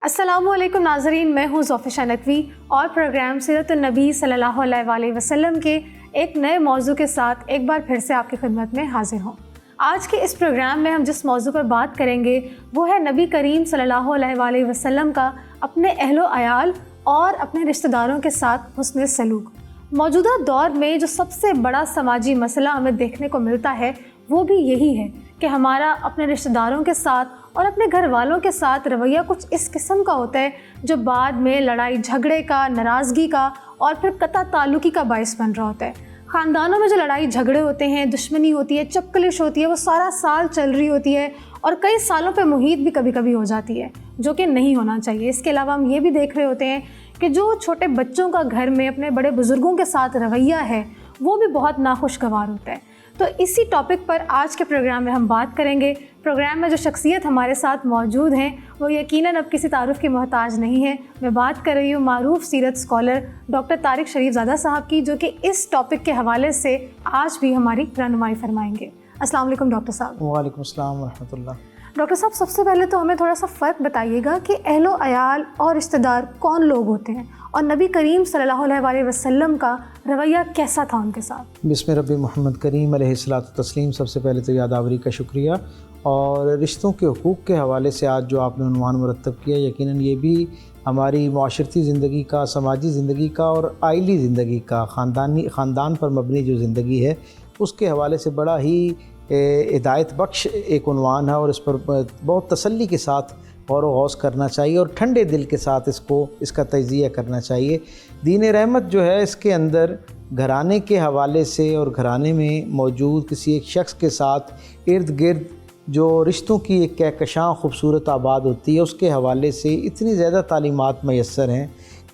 السلام علیکم ناظرین، میں ہوں ذوفیہ نقوی اور پروگرام سیرت النبی صلی اللہ علیہ وسلم کے ایک نئے موضوع کے ساتھ ایک بار پھر سے آپ کی خدمت میں حاضر ہوں۔ آج کے اس پروگرام میں ہم جس موضوع پر بات کریں گے وہ ہے نبی کریم صلی اللہ علیہ وسلم کا اپنے اہل و عیال اور اپنے رشتہ داروں کے ساتھ حسن سلوک۔ موجودہ دور میں جو سب سے بڑا سماجی مسئلہ ہمیں دیکھنے کو ملتا ہے وہ بھی یہی ہے کہ ہمارا اپنے رشتہ داروں کے ساتھ اور اپنے گھر والوں کے ساتھ رویہ کچھ اس قسم کا ہوتا ہے جو بعد میں لڑائی جھگڑے کا، ناراضگی کا اور پھر قطع تعلقی کا باعث بن رہا ہوتا ہے۔ خاندانوں میں جو لڑائی جھگڑے ہوتے ہیں، دشمنی ہوتی ہے، چپکلش ہوتی ہے، وہ سارا سال چل رہی ہوتی ہے اور کئی سالوں پہ محیط بھی کبھی کبھی ہو جاتی ہے، جو کہ نہیں ہونا چاہیے۔ اس کے علاوہ ہم یہ بھی دیکھ رہے ہوتے ہیں کہ جو چھوٹے بچوں کا گھر میں اپنے بڑے بزرگوں کے ساتھ رویہ ہے وہ بھی بہت ناخوشگوار ہوتا ہے۔ تو اسی ٹاپک پر آج کے پروگرام میں ہم بات کریں گے۔ پروگرام میں جو شخصیت ہمارے ساتھ موجود ہیں وہ یقیناً اب کسی تعارف کی محتاج نہیں ہے۔ میں بات کر رہی ہوں معروف سیرت اسکالر ڈاکٹر طارق شریف زادہ صاحب کی، جو کہ اس ٹاپک کے حوالے سے آج بھی ہماری رہنمائی فرمائیں گے۔ السلام علیکم ڈاکٹر صاحب۔ وعلیکم السلام ورحمۃ اللہ۔ ڈاکٹر صاحب، سب سے پہلے تو ہمیں تھوڑا سا فرق بتائیے گا کہ اہل و عیال اور رشتہ دار کون لوگ ہوتے ہیں اور نبی کریم صلی اللہ علیہ وسلم کا رویہ کیسا تھا ان کے ساتھ؟ بسم رب محمد کریم علیہ الصلاۃ والتسلیم۔ سب سے پہلے تو یادآوری کا شکریہ، اور رشتوں کے حقوق کے حوالے سے آج جو آپ نے عنوان مرتب کیا، یقیناً یہ بھی ہماری معاشرتی زندگی کا، سماجی زندگی کا اور آئلی زندگی کا، خاندان پر مبنی جو زندگی ہے اس کے حوالے سے بڑا ہی ہدایت بخش ایک عنوان ہے، اور اس پر بہت تسلی کے ساتھ غور و غوص کرنا چاہیے اور ٹھنڈے دل کے ساتھ اس کا تجزیہ کرنا چاہیے۔ دین رحمت جو ہے اس کے اندر گھرانے کے حوالے سے اور گھرانے میں موجود کسی ایک شخص کے ساتھ ارد گرد جو رشتوں کی ایک کہکشاں خوبصورت آباد ہوتی ہے اس کے حوالے سے اتنی زیادہ تعلیمات میسر ہیں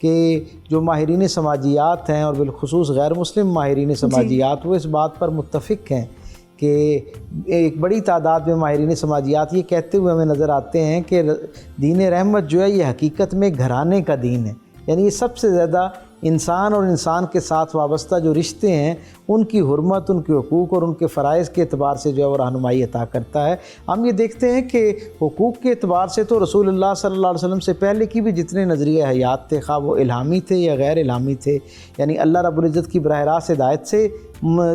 کہ جو ماہرین سماجیات ہیں اور بالخصوص غیر مسلم ماہرین سماجیات وہ اس بات پر متفق ہیں کہ ایک بڑی تعداد میں ماہرین سماجیات یہ کہتے ہوئے ہمیں نظر آتے ہیں کہ دین رحمت جو ہے یہ حقیقت میں گھرانے کا دین ہے، یعنی یہ سب سے زیادہ انسان اور انسان کے ساتھ وابستہ جو رشتے ہیں ان کی حرمت، ان کے حقوق اور ان کے فرائض کے اعتبار سے جو ہے وہ رہنمائی عطا کرتا ہے۔ ہم یہ دیکھتے ہیں کہ حقوق کے اعتبار سے تو رسول اللہ صلی اللہ علیہ وسلم سے پہلے کی بھی جتنے نظریہ حیات تھے، خواہ وہ الہامی تھے یا غیر الہامی تھے، یعنی اللہ رب العزت کی براہ راست ہدایت سے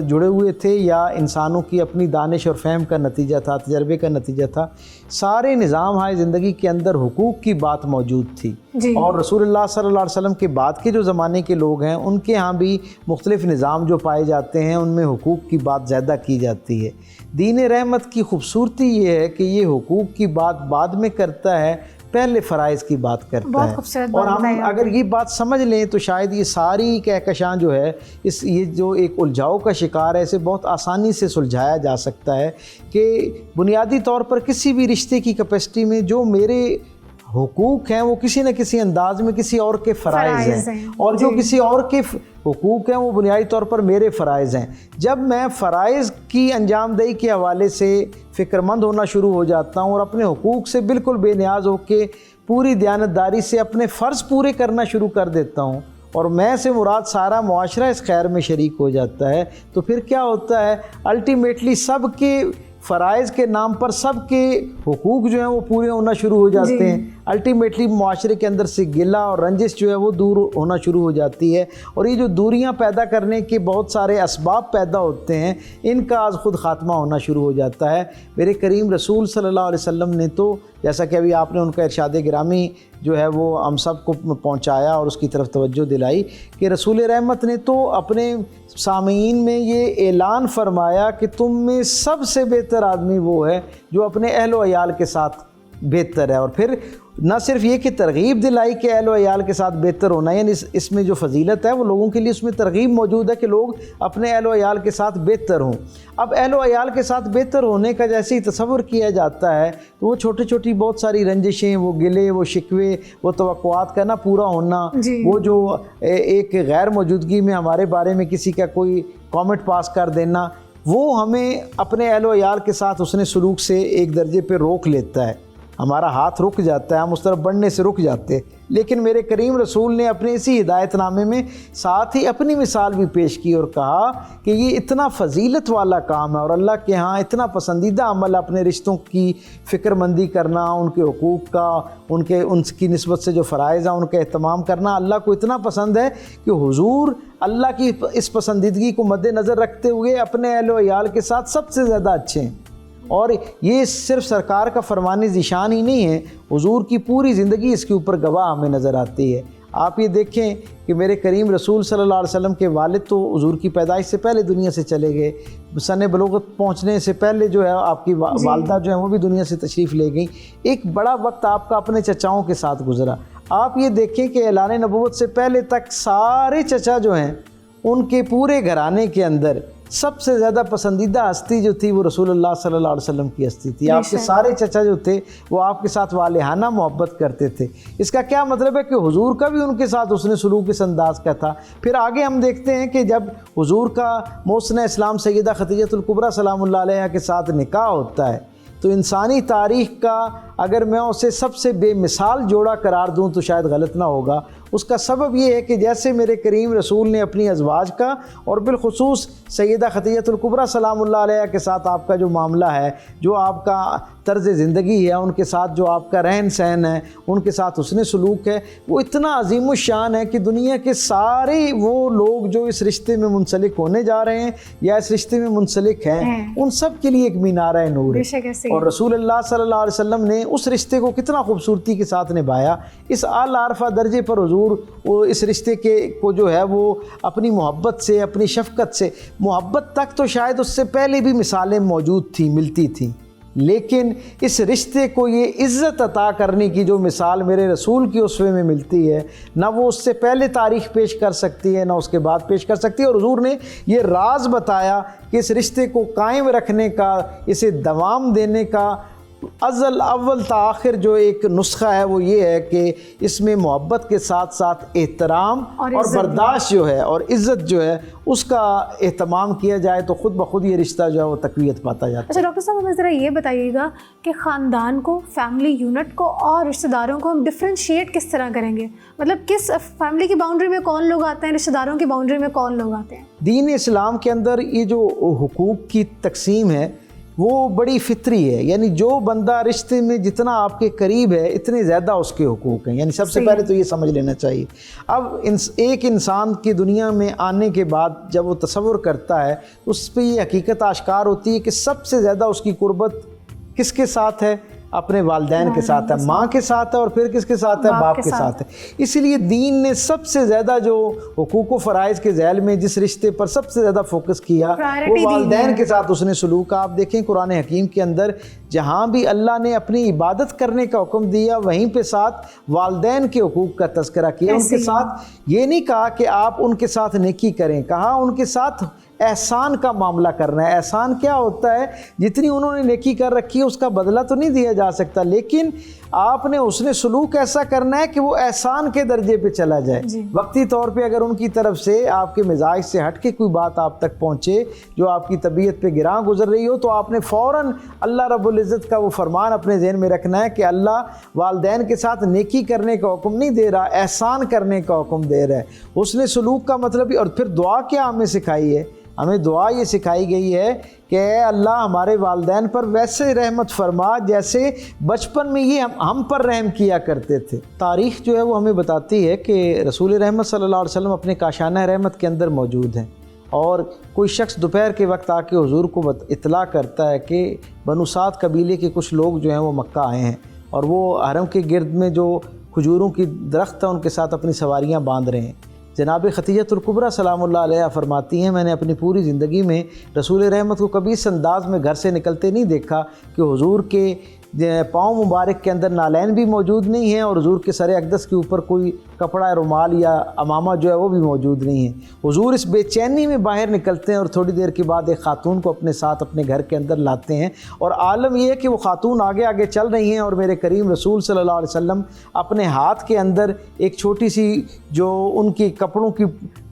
جڑے ہوئے تھے یا انسانوں کی اپنی دانش اور فہم کا نتیجہ تھا، تجربے کا نتیجہ تھا، سارے نظام ہائے زندگی کے اندر حقوق کی بات موجود تھی۔ اور رسول اللہ صلی اللہ علیہ وسلم کے بعد کے جو زمانے کے لوگ ہیں ان کے ہاں بھی مختلف نظام جو پائے جاتے ہیں ان میں حقوق کی بات زیادہ کی جاتی ہے۔ دین رحمت کی خوبصورتی یہ ہے کہ یہ حقوق کی بات بعد میں کرتا ہے، پہلے فرائض کی بات کرتا ہے، اور ہم اگر یہ بات سمجھ لیں تو شاید یہ ساری کہکشاں جو ہے یہ جو ایک الجھاؤ کا شکار ہے اسے بہت آسانی سے سلجھایا جا سکتا ہے کہ بنیادی طور پر کسی بھی رشتے کی کیپیسٹی میں جو میرے حقوق ہیں وہ کسی نہ کسی انداز میں کسی اور کے فرائض ہیں، اور جو کسی اور کے حقوق ہیں وہ بنیادی طور پر میرے فرائض ہیں۔ جب میں فرائض کی انجام دہی کے حوالے سے فکر مند ہونا شروع ہو جاتا ہوں اور اپنے حقوق سے بالکل بے نیاز ہو کے پوری دیانتداری سے اپنے فرض پورے کرنا شروع کر دیتا ہوں اور میں سے مراد سارا معاشرہ اس خیر میں شریک ہو جاتا ہے، تو پھر کیا ہوتا ہے، الٹیمیٹلی سب کے فرائض کے نام پر سب کے حقوق جو ہیں وہ پورے ہونا شروع ہو جاتے ہیں۔ الٹیمیٹلی معاشرے کے اندر سے گلہ اور رنجش جو ہے وہ دور ہونا شروع ہو جاتی ہے، اور یہ جو دوریاں پیدا کرنے کے بہت سارے اسباب پیدا ہوتے ہیں ان کا از خود خاتمہ ہونا شروع ہو جاتا ہے۔ میرے کریم رسول صلی اللہ علیہ وسلم نے تو جیسا کہ ابھی آپ نے ان کا ارشاد گرامی جو ہے وہ ہم سب کو پہنچایا اور اس کی طرف توجہ دلائی کہ رسول رحمت نے تو اپنے سامعین میں یہ اعلان فرمایا کہ تم میں سب سے بہتر آدمی وہ ہے جو اپنے اہل و عیال کے ساتھ بہتر ہے، اور پھر نہ صرف یہ کہ ترغیب دلائی کہ اہل و عیال کے ساتھ بہتر ہونا، یعنی اس میں جو فضیلت ہے وہ لوگوں کے لیے اس میں ترغیب موجود ہے کہ لوگ اپنے اہل و عیال کے ساتھ بہتر ہوں۔ اب اہل و عیال کے ساتھ بہتر ہونے کا جیسے ہی تصور کیا جاتا ہے تو وہ چھوٹی چھوٹی بہت ساری رنجشیں، وہ گلے، وہ شکوے، وہ توقعات کا نہ پورا ہونا، وہ جو ایک غیر موجودگی میں ہمارے بارے میں کسی کا کوئی کامنٹ پاس کر دینا، وہ ہمیں اپنے اہل و عیال کے ساتھ حسن سلوک سے ایک درجے پہ روک لیتا ہے۔ ہمارا ہاتھ رک جاتا ہے، ہم اس طرف بڑھنے سے رک جاتے ہیں۔ لیکن میرے کریم رسول نے اپنے اسی ہدایت نامے میں ساتھ ہی اپنی مثال بھی پیش کی اور کہا کہ یہ اتنا فضیلت والا کام ہے اور اللہ کے ہاں اتنا پسندیدہ عمل، اپنے رشتوں کی فکر مندی کرنا، ان کے حقوق کا، ان کی نسبت سے جو فرائض ہیں ان کا اہتمام کرنا اللہ کو اتنا پسند ہے کہ حضور اللہ کی اس پسندیدگی کو مد نظر رکھتے ہوئے اپنے اہل و عیال کے ساتھ سب سے زیادہ اچھے ہیں۔ اور یہ صرف سرکار کا فرمان ذیشان ہی نہیں ہے، حضور کی پوری زندگی اس کے اوپر گواہ ہمیں نظر آتی ہے۔ آپ یہ دیکھیں کہ میرے کریم رسول صلی اللہ علیہ وسلم کے والد تو حضور کی پیدائش سے پہلے دنیا سے چلے گئے، سن بلوغت پہنچنے سے پہلے جو ہے آپ کی والدہ جو ہیں وہ بھی دنیا سے تشریف لے گئیں۔ ایک بڑا وقت آپ کا اپنے چچاؤں کے ساتھ گزرا۔ آپ یہ دیکھیں کہ اعلان نبوت سے پہلے تک سارے چچا جو ہیں ان کے پورے گھرانے کے اندر سب سے زیادہ پسندیدہ ہستی جو تھی وہ رسول اللہ صلی اللہ علیہ وسلم کی ہستی تھی۔ آپ کے سارے چچا جو تھے وہ آپ کے ساتھ والہانہ محبت کرتے تھے۔ اس کا کیا مطلب ہے کہ حضور کا بھی ان کے ساتھ حسن سلوک اس انداز کا تھا۔ پھر آگے ہم دیکھتے ہیں کہ جب حضور کا محسن اسلام سیدہ خدیجہ الکبریٰ سلام اللہ علیہا کے ساتھ نکاح ہوتا ہے تو انسانی تاریخ کا اگر میں اسے سب سے بے مثال جوڑا قرار دوں تو شاید غلط نہ ہوگا۔ اس کا سبب یہ ہے کہ جیسے میرے کریم رسول نے اپنی ازواج کا اور بالخصوص سیدہ خدیجہ الکبریٰ سلام اللہ علیہا کے ساتھ آپ کا جو معاملہ ہے، جو آپ کا طرز زندگی ہے، ان کے ساتھ جو آپ کا رہن سہن ہے، ان کے ساتھ حسن سلوک ہے، وہ اتنا عظیم الشان ہے کہ دنیا کے سارے وہ لوگ جو اس رشتے میں منسلک ہونے جا رہے ہیں یا اس رشتے میں منسلک ہیں ان سب کے لیے ایک مینارہ نور ہے۔ اور رسول اللہ صلی اللہ علیہ وسلم نے اس رشتے کو کتنا خوبصورتی کے ساتھ نبھایا۔ اس اعلی عرفہ درجے پر حضور وہ اس رشتے کو جو ہے وہ اپنی محبت سے، اپنی شفقت سے، محبت تک تو شاید اس سے پہلے بھی مثالیں موجود تھیں، ملتی تھیں، لیکن اس رشتے کو یہ عزت عطا کرنے کی جو مثال میرے رسول کی اسوے میں ملتی ہے، نہ وہ اس سے پہلے تاریخ پیش کر سکتی ہے نہ اس کے بعد پیش کر سکتی ہے۔ اور حضور نے یہ راز بتایا کہ اس رشتے کو قائم رکھنے کا، اسے دوام دینے کا ازل اول تا آخر جو ایک نسخہ ہے وہ یہ ہے کہ اس میں محبت کے ساتھ ساتھ احترام اور برداشت جو ہے اور عزت جو ہے اس کا اہتمام کیا جائے تو خود بخود یہ رشتہ جو ہے وہ تقویت پاتا جاتا ہے۔ اچھا ڈاکٹر صاحب، ہمیں ذرا یہ بتائیے گا کہ خاندان کو، فیملی یونٹ کو اور رشتہ داروں کو ہم ڈفرینشیٹ کس طرح کریں گے؟ مطلب کس فیملی کی باؤنڈری میں کون لوگ آتے ہیں، رشتہ داروں کی باؤنڈری میں کون لوگ آتے ہیں؟ دین اسلام کے اندر یہ جو حقوق کی تقسیم ہے وہ بڑی فطری ہے، یعنی جو بندہ رشتے میں جتنا آپ کے قریب ہے اتنے زیادہ اس کے حقوق ہیں، یعنی سب سے پہلے تو یہ سمجھ لینا چاہیے۔ اب ایک انسان کی دنیا میں آنے کے بعد جب وہ تصور کرتا ہے اس پہ یہ حقیقت آشکار ہوتی ہے کہ سب سے زیادہ اس کی قربت کس کے ساتھ ہے؟ اپنے والدین کے ساتھ ہے، ماں کے ساتھ ہے، اور پھر کس کے ساتھ ہے؟ باپ کے ساتھ ہے۔ اسی لیے دین نے سب سے زیادہ جو حقوق و فرائض کے ذیل میں جس رشتے پر سب سے زیادہ فوکس کیا وہ والدین کے ساتھ اس نے سلوک۔ آپ دیکھیں قرآن حکیم کے اندر جہاں بھی اللہ نے اپنی عبادت کرنے کا حکم دیا وہیں پہ ساتھ والدین کے حقوق کا تذکرہ کیا۔ ان کے ساتھ یہ نہیں کہا کہ آپ ان کے ساتھ نیکی کریں، کہا ان کے ساتھ احسان کا معاملہ کرنا ہے۔ احسان کیا ہوتا ہے؟ جتنی انہوں نے نیکی کر رکھی ہے اس کا بدلہ تو نہیں دیا جا سکتا، لیکن آپ نے اس نے سلوک ایسا کرنا ہے کہ وہ احسان کے درجے پہ چلا جائے۔ وقتی طور پہ اگر ان کی طرف سے آپ کے مزاج سے ہٹ کے کوئی بات آپ تک پہنچے جو آپ کی طبیعت پہ گراں گزر رہی ہو تو آپ نے فوراً اللہ رب العزت کا وہ فرمان اپنے ذہن میں رکھنا ہے کہ اللہ والدین کے ساتھ نیکی کرنے کا حکم نہیں دے رہا، احسان کرنے کا حکم دے رہا ہے۔ اس نے سلوک کا مطلب، اور پھر دعا کیا ہمیں سکھائی ہے؟ ہمیں دعا یہ سکھائی گئی ہے کہ اے اللہ ہمارے والدین پر ویسے رحمت فرما جیسے بچپن میں یہ ہم پر رحم کیا کرتے تھے۔ تاریخ جو ہے وہ ہمیں بتاتی ہے کہ رسول رحمت صلی اللہ علیہ وسلم اپنے کاشانہ رحمت کے اندر موجود ہیں، اور کوئی شخص دوپہر کے وقت آ کے حضور کو اطلاع کرتا ہے کہ بنو سعد قبیلے کے کچھ لوگ جو ہیں وہ مکہ آئے ہیں اور وہ حرم کے گرد میں جو کھجوروں کی درخت ہیں ان کے ساتھ اپنی سواریاں باندھ رہے ہیں۔ جناب خدیجہ الکبریٰ سلام اللہ علیہا فرماتی ہیں میں نے اپنی پوری زندگی میں رسول رحمت کو کبھی اس انداز میں گھر سے نکلتے نہیں دیکھا کہ حضور کے پاؤں مبارک کے اندر نالین بھی موجود نہیں ہیں اور حضور کے سر اقدس کے اوپر کوئی کپڑا رومال یا امامہ جو ہے وہ بھی موجود نہیں ہے۔ حضور اس بے چینی میں باہر نکلتے ہیں اور تھوڑی دیر کے بعد ایک خاتون کو اپنے ساتھ اپنے گھر کے اندر لاتے ہیں، اور عالم یہ ہے کہ وہ خاتون آگے آگے چل رہی ہیں اور میرے کریم رسول صلی اللہ علیہ وسلم اپنے ہاتھ کے اندر ایک چھوٹی سی جو ان کی کپڑوں کی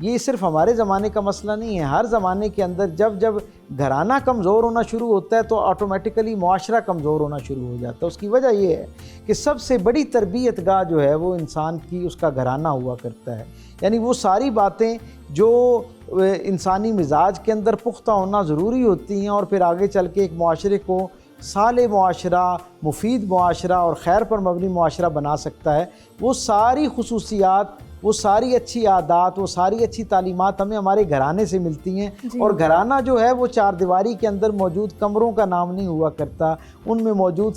یہ صرف ہمارے زمانے کا مسئلہ نہیں ہے، ہر زمانے کے اندر جب جب گھرانہ کمزور ہونا شروع ہوتا ہے تو آٹومیٹیکلی معاشرہ کمزور ہونا شروع ہو جاتا ہے۔ اس کی وجہ یہ ہے کہ سب سے بڑی تربیت گاہ جو ہے وہ انسان کی اس کا گھرانہ ہوا کرتا ہے، یعنی وہ ساری باتیں جو انسانی مزاج کے اندر پختہ ہونا ضروری ہوتی ہیں اور پھر آگے چل کے ایک معاشرے کو صالح معاشرہ، مفید معاشرہ اور خیر پر مبنی معاشرہ بنا سکتا ہے، وہ ساری خصوصیات، وہ ساری اچھی عادات، وہ ساری اچھی تعلیمات ہمیں ہمارے گھرانے سے ملتی ہیں۔ اور گھرانہ جو ہے وہ چار دیواری کے اندر موجود کمروں کا نام نہیں ہوا کرتا، ان میں موجود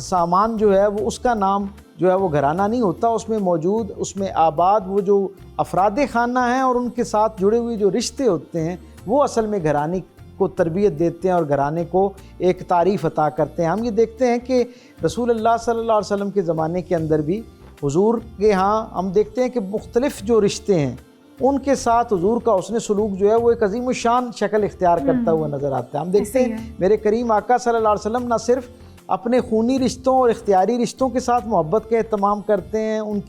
سامان جو ہے وہ اس کا نام جو ہے وہ گھرانہ نہیں ہوتا، اس میں موجود، اس میں آباد وہ جو افراد خانہ ہیں اور ان کے ساتھ جڑے ہوئے جو رشتے ہوتے ہیں وہ اصل میں گھرانے کو تربیت دیتے ہیں اور گھرانے کو ایک تعریف عطا کرتے ہیں۔ ہم یہ دیکھتے ہیں کہ رسول اللہ صلی اللہ علیہ وسلم کے زمانے کے اندر بھی حضور کے ہاں ہم دیکھتے ہیں کہ مختلف جو رشتے ہیں ان کے ساتھ حضور کا حسن سلوک جو ہے وہ ایک عظیم الشان شکل اختیار کرتا ہوا نظر آتا ہے۔ ہم دیکھتے ہیں میرے کریم آقا صلی اللہ علیہ وسلم نہ صرف اپنے خونی رشتوں اور اختیاری رشتوں کے ساتھ محبت کا اہتمام کرتے ہیں، ان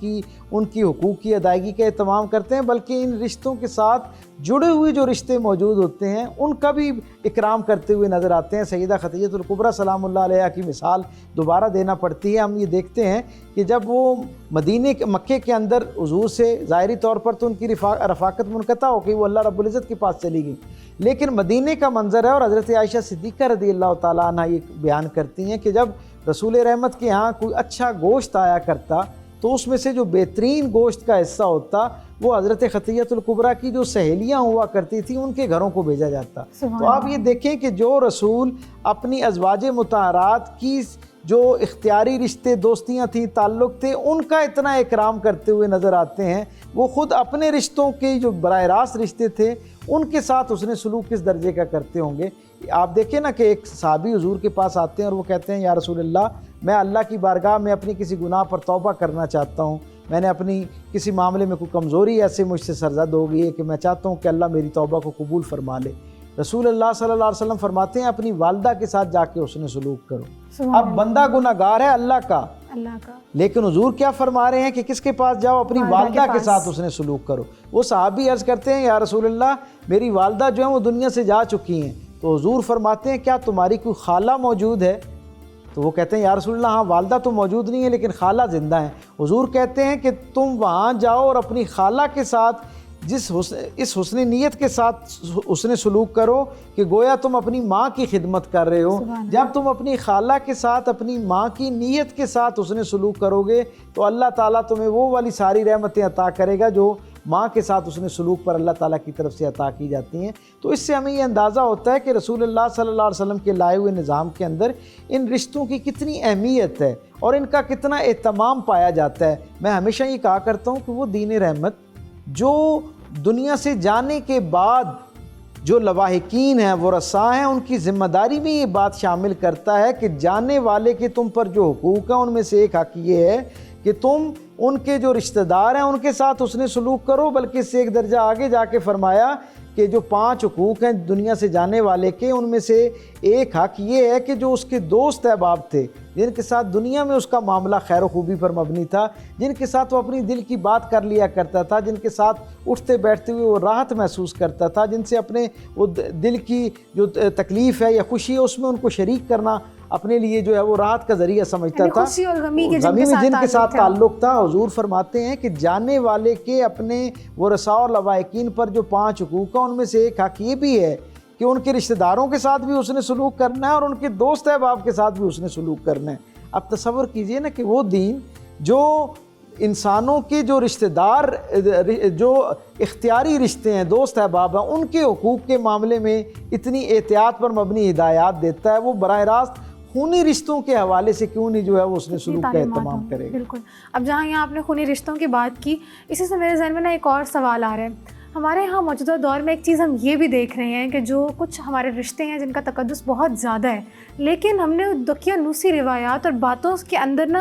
کی حقوق کی ادائیگی کا اہتمام کرتے ہیں، بلکہ ان رشتوں کے ساتھ جڑے ہوئے جو رشتے موجود ہوتے ہیں ان کا بھی اکرام کرتے ہوئے نظر آتے ہیں۔ سیدہ خدیجہ الکبریٰ سلام اللہ علیہا کی مثال دوبارہ دینا پڑتی ہے۔ ہم یہ دیکھتے ہیں کہ جب وہ مکے کے اندر حضور سے ظاہری طور پر تو ان کی رفاقت منقطع ہو گئی، وہ اللہ رب العزت کے پاس چلی گئی، لیکن مدینے کا منظر ہے اور حضرت عائشہ صدیقہ رضی اللہ تعالیٰ عنہ یہ بیان کرتی ہیں کہ جب رسول رحمت کے ہاں کوئی اچھا گوشت آیا کرتا تو اس میں سے جو بہترین گوشت کا حصہ ہوتا وہ حضرت خدیجہ الکبریٰ کی جو سہیلیاں ہوا کرتی تھیں ان کے گھروں کو بھیجا جاتا۔ تو آپ یہ دیکھیں کہ جو رسول اپنی ازواج مطہرات کی جو اختیاری رشتے، دوستیاں تھیں، تعلق تھے، ان کا اتنا اکرام کرتے ہوئے نظر آتے ہیں، وہ خود اپنے رشتوں کے جو براہ راست رشتے تھے ان کے ساتھ حسن سلوک کس درجے کا کرتے ہوں گے۔ آپ دیکھیں نا کہ ایک صحابی حضور کے پاس آتے ہیں اور وہ کہتے ہیں یا رسول اللہ میں اللہ کی بارگاہ میں اپنی کسی گناہ پر توبہ کرنا چاہتا ہوں، میں نے اپنی کسی معاملے میں کوئی کمزوری ایسے مجھ سے سرزد ہو گئی ہے کہ میں چاہتا ہوں کہ اللہ میری توبہ کو قبول فرما لے۔ رسول اللہ صلی اللہ علیہ وسلم فرماتے ہیں اپنی والدہ کے ساتھ جا کے حسن سلوک کرو۔ اب بندہ گناہگار ہے اللہ کا، لیکن حضور کیا فرما رہے ہیں کہ کس کے پاس جاؤ؟ اپنی والدہ کے ساتھ حسن سلوک کرو۔ وہ صحابی عرض کرتے ہیں یا رسول اللہ میری والدہ جو ہیں وہ دنیا سے جا چکی ہیں، تو حضور فرماتے ہیں کیا تمہاری کوئی خالہ موجود ہے؟ تو وہ کہتے ہیں یا رسول اللہ ہاں والدہ تو موجود نہیں ہے لیکن خالہ زندہ ہیں۔ حضور کہتے ہیں کہ تم وہاں جاؤ اور اپنی خالہ کے ساتھ اس حسن نیت کے ساتھ حسن سلوک کرو کہ گویا تم اپنی ماں کی خدمت کر رہے ہو۔ جب تم اپنی خالہ کے ساتھ اپنی ماں کی نیت کے ساتھ حسن سلوک کرو گے تو اللہ تعالیٰ تمہیں وہ والی ساری رحمتیں عطا کرے گا جو ماں کے ساتھ حسن سلوک پر اللہ تعالیٰ کی طرف سے عطا کی جاتی ہیں۔ تو اس سے ہمیں یہ اندازہ ہوتا ہے کہ رسول اللہ صلی اللہ علیہ وسلم کے لائے ہوئے نظام کے اندر ان رشتوں کی کتنی اہمیت ہے اور ان کا کتنا اہتمام پایا جاتا ہے۔ میں ہمیشہ یہ کہا کرتا ہوں کہ وہ دین رحمت جو دنیا سے جانے کے بعد جو لواحقین ہیں، وہ رساں ہیں، ان کی ذمہ داری میں یہ بات شامل کرتا ہے کہ جانے والے کے تم پر جو حقوق ہیں ان میں سے ایک حق یہ ہے کہ تم ان کے جو رشتہ دار ہیں ان کے ساتھ حسن سلوک کرو، بلکہ اس سے ایک درجہ آگے جا کے فرمایا کہ جو 5 حقوق ہیں دنیا سے جانے والے کے، ان میں سے ایک حق یہ ہے کہ جو اس کے دوست احباب تھے، جن کے ساتھ دنیا میں اس کا معاملہ خیر و خوبی پر مبنی تھا، جن کے ساتھ وہ اپنی دل کی بات کر لیا کرتا تھا، جن کے ساتھ اٹھتے بیٹھتے ہوئے وہ راحت محسوس کرتا تھا، جن سے اپنے وہ دل کی جو تکلیف ہے یا خوشی ہے اس میں ان کو شریک کرنا اپنے لیے جو ہے وہ راحت کا ذریعہ سمجھتا تھا، خوشی اور غمی میں جن کے ساتھ تعلق تھا۔ حضور فرماتے ہیں کہ جانے والے کے اپنے ورثاء اور لواحقین پر جو 5 حقوق ہیں ان میں سے ایک حق یہ بھی ہے کہ ان کے رشتہ داروں کے ساتھ بھی حسن سلوک کرنا ہے اور ان کے دوست احباب کے ساتھ بھی حسن سلوک کرنا ہے۔ اب تصور کیجئے نا کہ وہ دین جو انسانوں کے جو رشتہ دار جو اختیاری رشتے ہیں، دوست احباب ہیں، ان کے حقوق کے معاملے میں اتنی احتیاط پر مبنی ہدایات دیتا ہے، وہ براہ راست خونی رشتوں کے حوالے سے کیوں نہیں جو ہے وہ اس نے سلوک کا اہتمام کرے گا۔ بالکل۔ اب جہاں یہاں آپ نے خونی رشتوں کی بات کی، اسی سے میرے ذہن میں ایک اور سوال آ رہا ہے۔ ہمارے یہاں موجودہ دور میں ایک چیز ہم یہ بھی دیکھ رہے ہیں کہ جو کچھ ہمارے رشتے ہیں جن کا تقدس بہت زیادہ ہے، لیکن ہم نے دقیانوسی روایات اور باتوں کے اندر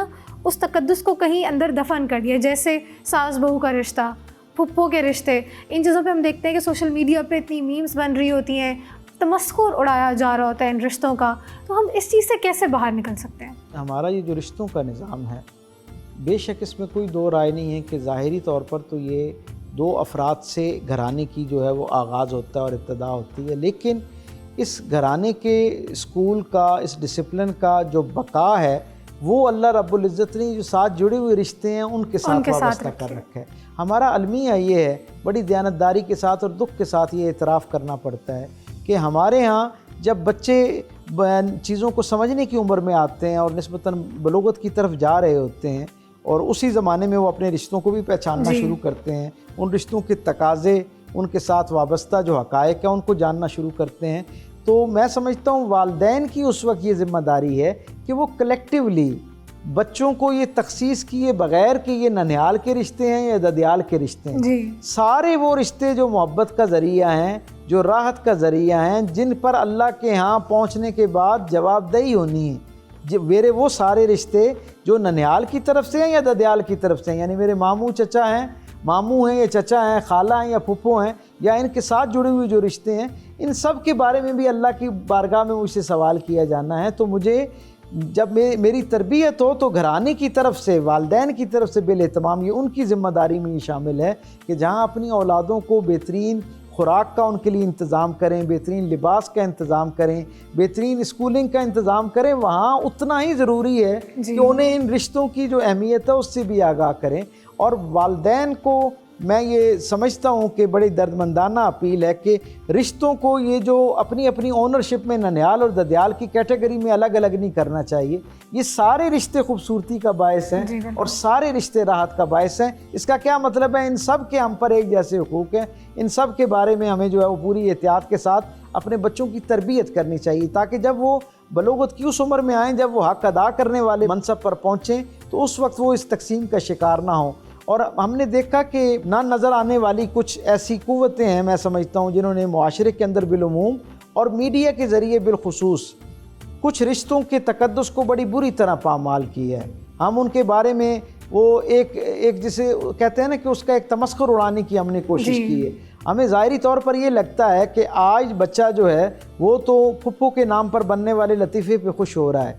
اس تقدس کو کہیں اندر دفن کر دیا، جیسے ساس بہو کا رشتہ، پھپھو کے رشتے۔ ان چیزوں پہ ہم دیکھتے ہیں کہ سوشل میڈیا پہ اتنی میمز بن رہی ہوتی ہیں، تمسخر اڑایا جا رہا ہوتا ہے ان رشتوں کا۔ تو ہم اس چیز سے کیسے باہر نکل سکتے ہیں؟ ہمارا یہ جو رشتوں کا نظام ہے، بے شک اس میں کوئی دو رائے نہیں ہے کہ ظاہری طور پر تو یہ دو افراد سے گھرانے کی جو ہے وہ آغاز ہوتا ہے اور ابتدا ہوتی ہے، لیکن اس گھرانے کے اسکول کا، اس ڈسپلن کا جو بقا ہے وہ اللہ رب العزت نے جو ساتھ جڑے ہوئے رشتے ہیں ان کے ساتھ وابستہ کر رکھا ہے۔ ہمارا المیہ یہ ہے، بڑی دیانتداری کے ساتھ اور دکھ کے ساتھ یہ اعتراف کرنا پڑتا ہے کہ ہمارے ہاں جب بچے چیزوں کو سمجھنے کی عمر میں آتے ہیں اور نسبتاً بلوغت کی طرف جا رہے ہوتے ہیں، اور اسی زمانے میں وہ اپنے رشتوں کو بھی پہچاننا شروع کرتے ہیں، ان رشتوں کے تقاضے، ان کے ساتھ وابستہ جو حقائق ہیں ان کو جاننا شروع کرتے ہیں، تو میں سمجھتا ہوں والدین کی اس وقت یہ ذمہ داری ہے کہ وہ کلیکٹیولی بچوں کو یہ تخصیص کیے بغیر کہ یہ ننھیال کے رشتے ہیں یا ددیال کے رشتے ہیں، سارے وہ رشتے جو محبت کا ذریعہ ہیں، جو راحت کا ذریعہ ہیں، جن پر اللہ کے ہاں پہنچنے کے بعد جواب دہی ہونی ہے، میرے وہ سارے رشتے جو ننھیال کی طرف سے ہیں یا ددیال کی طرف سے ہیں، یعنی میرے ماموں چچا ہیں، ماموں ہیں یا چچا ہیں، خالہ ہیں یا پھپھو ہیں، یا ان کے ساتھ جڑے ہوئے جو رشتے ہیں، ان سب کے بارے میں بھی اللہ کی بارگاہ میں مجھ سے سوال کیا جانا ہے۔ تو مجھے جب میری تربیت ہو تو گھرانے کی طرف سے، والدین کی طرف سے بالاہتمام یہ ان کی ذمہ داری میں یہ شامل ہے کہ جہاں اپنی اولادوں کو بہترین خوراک کا ان کے لیے انتظام کریں، بہترین لباس کا انتظام کریں، بہترین اسکولنگ کا انتظام کریں، وہاں اتنا ہی ضروری ہے کہ انہیں ان رشتوں کی جو اہمیت ہے اس سے بھی آگاہ کریں۔ اور والدین کو میں یہ سمجھتا ہوں کہ بڑی دردمندانہ اپیل ہے کہ رشتوں کو یہ جو اپنی اپنی اونرشپ میں ننھیال اور ددیال کی کیٹیگری میں الگ الگ نہیں کرنا چاہیے۔ یہ سارے رشتے خوبصورتی کا باعث ہیں اور سارے رشتے راحت کا باعث ہیں۔ اس کا کیا مطلب ہے؟ ان سب کے ہم پر ایک جیسے حقوق ہیں، ان سب کے بارے میں ہمیں جو ہے وہ پوری احتیاط کے ساتھ اپنے بچوں کی تربیت کرنی چاہیے، تاکہ جب وہ بلوغت کی اس عمر میں آئیں، جب وہ حق ادا کرنے والے منصب پر پہنچیں، تو اس وقت وہ اس تقسیم کا شکار نہ ہوں۔ اور ہم نے دیکھا کہ نہ نظر آنے والی کچھ ایسی قوتیں ہیں، میں سمجھتا ہوں، جنہوں نے معاشرے کے اندر بالعموم اور میڈیا کے ذریعے بالخصوص کچھ رشتوں کے تقدس کو بڑی بری طرح پامال کیا ہے۔ ہم ان کے بارے میں وہ ایک جسے کہتے ہیں نا کہ اس کا ایک تمسخر اڑانے کی ہم نے کوشش کی ہے۔ ہمیں ظاہری طور پر یہ لگتا ہے کہ آج بچہ جو ہے وہ تو پھپھو کے نام پر بننے والے لطیفے پہ خوش ہو رہا ہے،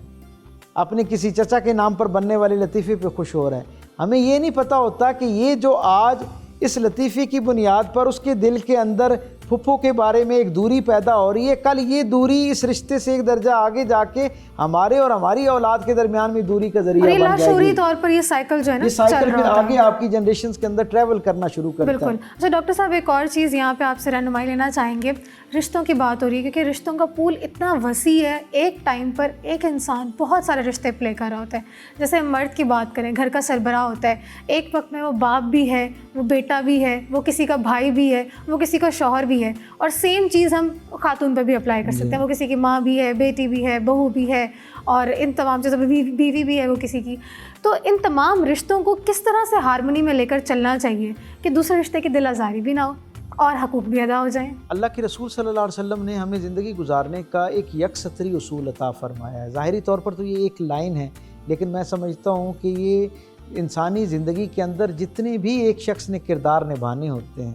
اپنے کسی چچا کے نام پر بننے والے لطیفے پہ خوش ہو رہا ہے۔ ہمیں یہ نہیں پتہ ہوتا کہ یہ جو آج اس لطیفے کی بنیاد پر اس کے دل کے اندر پھپھو کے بارے میں ایک دوری پیدا ہو رہی ہے، کل یہ دوری اس رشتے سے ایک درجہ آگے جا کے ہمارے اور ہماری اولاد کے درمیان میں دوری کا ذریعہ بن جائے گی۔ لاشعوری طور پر یہ سائیکل جو ہے نا، یہ سائیکل پھر آگے آپ کی جنریشنز کے اندر ٹریول کرنا شروع کرتا ہے۔ بالکل۔ اچھا ڈاکٹر صاحب، ایک اور چیز یہاں پہ آپ سے رہنمائی لینا چاہیں گے۔ رشتوں کی بات ہو رہی ہے کیونکہ رشتوں کا پول اتنا وسیع ہے، ایک ٹائم پر ایک انسان بہت سارے رشتے پلے کر رہا ہوتا ہے۔ جیسے مرد کی بات کریں، گھر کا سربراہ ہوتا ہے، ایک وقت میں وہ باپ بھی ہے، وہ بیٹا بھی ہے، وہ کسی کا بھائی بھی ہے، وہ کسی کا شوہر بھی ہے، اور سیم چیز ہم خاتون پہ بھی اپلائی کر سکتے ہیں، وہ کسی کی ماں بھی ہے، بیٹی بھی ہے، بہو بھی ہے، اور ان تمام چیزوں پہ بیوی بھی ہے وہ کسی کی۔ تو ان تمام رشتوں کو کس طرح سے ہارمونی میں لے کر چلنا چاہیے کہ دوسرے رشتے کی دل آزاری بھی نہ ہو اور حقوق بھی ادا ہو جائیں؟ اللہ کے رسول صلی اللہ علیہ وسلم نے ہمیں زندگی گزارنے کا ایک یکسطری اصول عطا فرمایا ہے۔ ظاہری طور پر تو یہ ایک لائن ہے، لیکن میں سمجھتا ہوں کہ یہ انسانی زندگی کے اندر جتنے بھی ایک شخص نے کردار نبھانے ہوتے ہیں،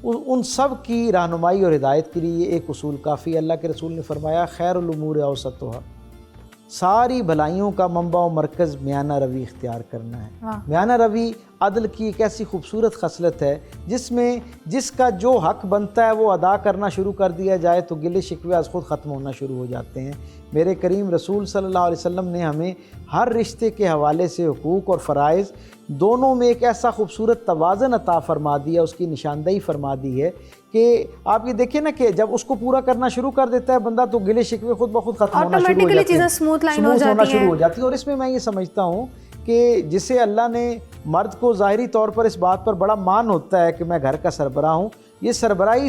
ان سب کی رہنمائی اور ہدایت کے لیے یہ ایک اصول کافی ہے۔ اللہ کے رسول نے فرمایا خیر الامور اوسطھا، ساری بھلائیوں کا منبع و مرکز میانہ روی اختیار کرنا ہے۔ میانہ روی عدل کی ایک ایسی خوبصورت خصلت ہے جس کا جو حق بنتا ہے وہ ادا کرنا شروع کر دیا جائے تو گلے شکوے از خود ختم ہونا شروع ہو جاتے ہیں۔ میرے کریم رسول صلی اللہ علیہ وسلم نے ہمیں ہر رشتے کے حوالے سے حقوق اور فرائض دونوں میں ایک ایسا خوبصورت توازن عطا فرما دیا، اس کی نشاندہی فرما دی ہے کہ آپ یہ دیکھیں نا کہ جب اس کو پورا کرنا شروع کر دیتا ہے بندہ تو گلے شکوے خود بخود ختم ہونا شروع ہو جاتے ہیں، سموتھ ہونا شروع ہو جاتی ہے۔ اور اس میں یہ سمجھتا ہوں کہ جسے اللہ نے مرد کو ظاہری طور پر اس بات پر بڑا مان ہوتا ہے کہ میں گھر کا سربراہ ہوں، یہ سربراہی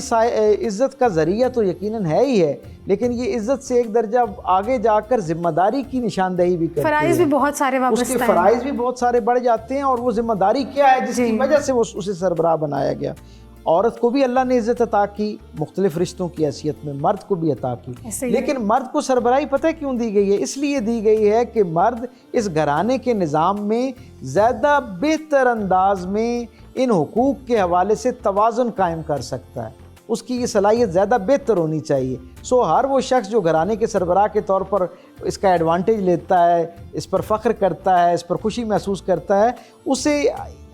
عزت کا ذریعہ تو یقیناً ہے ہی ہے، لیکن یہ عزت سے ایک درجہ آگے جا کر ذمہ داری کی نشاندہی بھی کرتی ہے۔ فرائض بھی بہت سارے وابستہ ہیں، اس کے فرائض بھی بہت سارے بڑھ جاتے ہیں، اور وہ ذمہ داری کیا ہے جس کی وجہ سے اسے سربراہ بنایا گیا۔ عورت کو بھی اللہ نے عزت عطا کی مختلف رشتوں کی حیثیت میں، مرد کو بھی عطا کی، لیکن مرد کو سربراہی پتہ کیوں دی گئی ہے؟ اس لیے دی گئی ہے کہ مرد اس گھرانے کے نظام میں زیادہ بہتر انداز میں ان حقوق کے حوالے سے توازن قائم کر سکتا ہے، اس کی یہ صلاحیت زیادہ بہتر ہونی چاہیے۔ ہر وہ شخص جو گھرانے کے سربراہ کے طور پر اس کا ایڈوانٹیج لیتا ہے، اس پر فخر کرتا ہے، اس پر خوشی محسوس کرتا ہے، اسے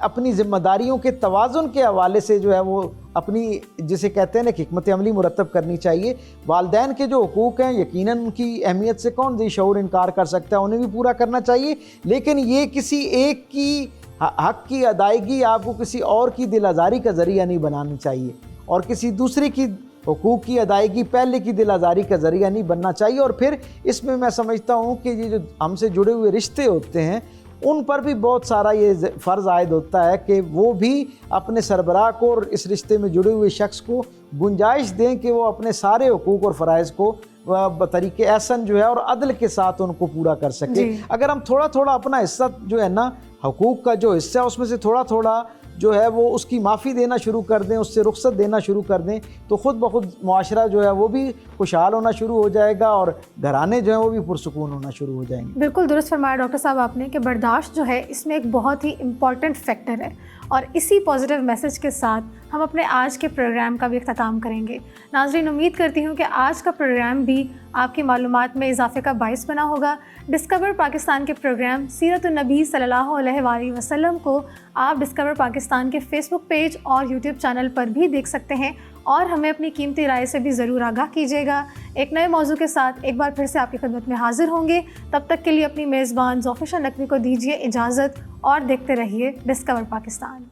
اپنی ذمہ داریوں کے توازن کے حوالے سے جو ہے وہ اپنی جسے کہتے ہیں نا کہ حکمت عملی مرتب کرنی چاہیے۔ والدین کے جو حقوق ہیں یقیناً ان کی اہمیت سے کون ذی شعور انکار کر سکتا ہے، انہیں بھی پورا کرنا چاہیے، لیکن یہ کسی ایک کی حق کی ادائیگی آپ کو کسی اور کی دل آزاری کا ذریعہ نہیں بنانی چاہیے، اور کسی دوسرے کی حقوق کی ادائیگی پہلے کی دل آزاری کا ذریعہ نہیں بننا چاہیے۔ اور پھر اس میں میں سمجھتا ہوں کہ یہ جو ہم سے جڑے ہوئے رشتے ہوتے ہیں ان پر بھی بہت سارا یہ فرض عائد ہوتا ہے کہ وہ بھی اپنے سربراہ کو اور اس رشتے میں جڑے ہوئے شخص کو گنجائش دیں کہ وہ اپنے سارے حقوق اور فرائض کو بطریق احسن جو ہے اور عدل کے ساتھ ان کو پورا کر سکے۔ اگر ہم تھوڑا تھوڑا اپنا حصہ جو ہے نا حقوق کا جو حصہ ہے اس میں سے تھوڑا تھوڑا جو ہے وہ اس کی معافی دینا شروع کر دیں، اس سے رخصت دینا شروع کر دیں، تو خود بخود معاشرہ جو ہے وہ بھی خوشحال ہونا شروع ہو جائے گا اور گھرانے جو ہیں وہ بھی پرسکون ہونا شروع ہو جائیں گے۔ بالکل درست فرمایا ڈاکٹر صاحب آپ نے کہ برداشت جو ہے اس میں ایک بہت ہی امپورٹنٹ فیکٹر ہے، اور اسی پازیٹیو میسج کے ساتھ ہم اپنے آج کے پروگرام کا بھی اختتام کریں گے۔ ناظرین، امید کرتی ہوں کہ آج کا پروگرام بھی آپ کی معلومات میں اضافے کا باعث بنا ہوگا۔ ڈسکور پاکستان کے پروگرام سیرت النبی صلی اللہ علیہ وآلہ وسلم کو آپ ڈسکور پاکستان کے فیس بک پیج اور یوٹیوب چینل پر بھی دیکھ سکتے ہیں، اور ہمیں اپنی قیمتی رائے سے بھی ضرور آگاہ کیجیے گا۔ ایک نئے موضوع کے ساتھ ایک بار پھر سے آپ کی خدمت میں حاضر ہوں گے، تب تک کے لیے اپنی میزبان ظفر شاہ نقوی کو دیجیے اجازت، اور دیکھتے رہیے ڈسکور پاکستان۔